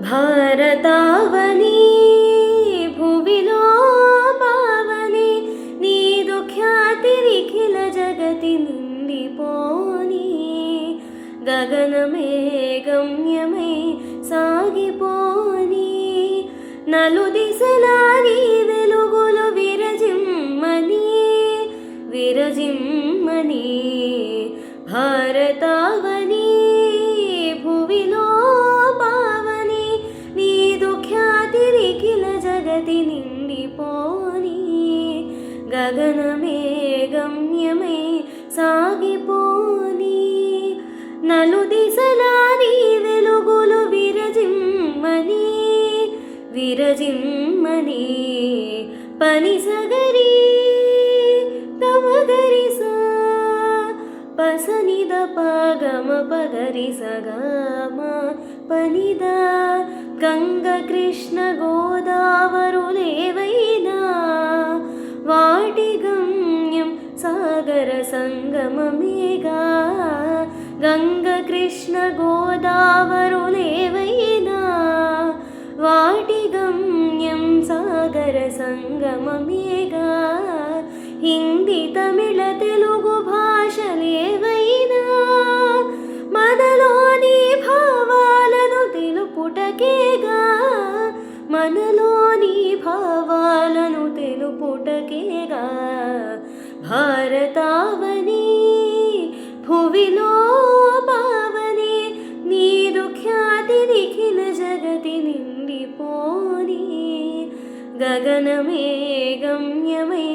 భారతావని భువిలో పావని నీదు ఖ్యాతి నిఖిల జగతి నిండిపోని గగనమే గమ్యమై సాగిపోని నలు దిశలా నీ వెలుగులు విరజిమ్మని విరజిమ్మని భారతావని భువిలో పావని నీదు ఖ్యాతి నిఖిల జగతి నిండిపోని గగనమే గమ్యమై సాగిపోని నలు దిశలా నీ వెలుగులు విరజిమ్మని విరజిమ్మని పని సగరి తమగరి సా పసనిద పగమ పగరి సగమ పనిద గంగ కృష్ణ గోదావరులేవైనా వాటి గమ్యం సాగర సంగమమేగా గంగ కృష్ణ గోదావరులేవైనా వాటి గమ్యం సాగర సంగమమేగా హిందీ తమిళ తెలుగు భాషలేవైనా మనలోని భావాలను తెలుపుటకేగా మనలోని భావాలను తెలుపుటకేగా భారతావని భువిలో పావని నీదు ఖ్యాతి నిఖిల జగతి నిండిపోని గగనమే గమ్యమై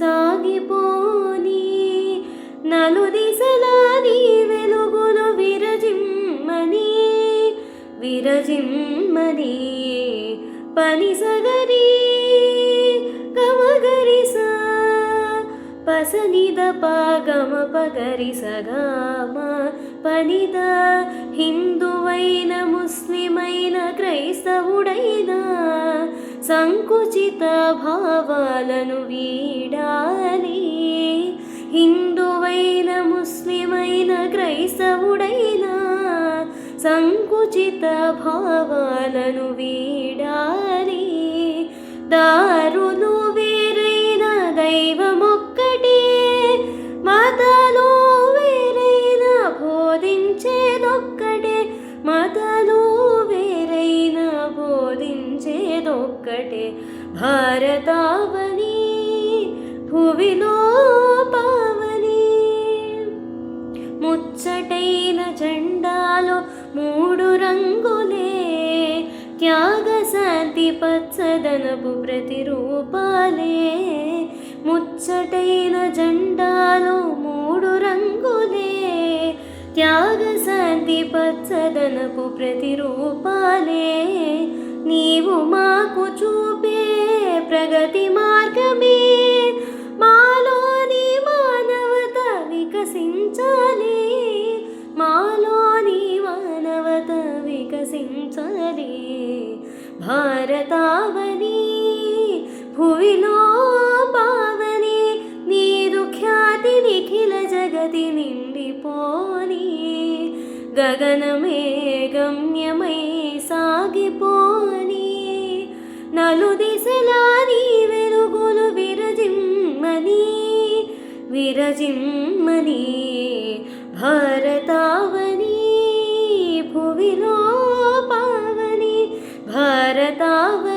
సాగిపోని నలు దిశలా నీ వెలుగులు విరజిమ్మని విరజిమ్మని పని సగరి గమగరి సా పసనిద పగమ పగరి సగమ పనిద హిందువైన ముస్లిమైన క్రైస్తవుడైనా సంకుచిత భావాలను వీడాలి హిందువైన ముస్లిమైన క్రైస్తవుడైనా సంకుచిత భావాలను వీడాలి దారులు వేరైన దైవమొక్కటే మతాలు వేరైన బోధించేదొక్కటే మతాలు వేరైన బోధించేదొక్కటే భారతావని భువిలో పావని ముచ్చటైన జెండాలో మూడు రంగులే త్యాగ శాంతి పచ్చదనపు ప్రతిరూపాలే ముచ్చటైన జెండాలో మూడు రంగులే త్యాగ శాంతి పచ్చదనపు ప్రతిరూపాలే నీవు మాకు చూపే ప్రగతి మార్గమే మాలోని మానవత వికసించాలి మాలోని మానవత వికసించాలి భారతావని భువిలో పావని నీదు ఖ్యాతి నిఖిల జగతి నిండిపోని గగనమే గమ్యమై సాగిపోని నలు దిశలా నీ వెలుగులు విరజిమ్మని విరజిమ్మని భారతావని భువిలో పావని భారతావని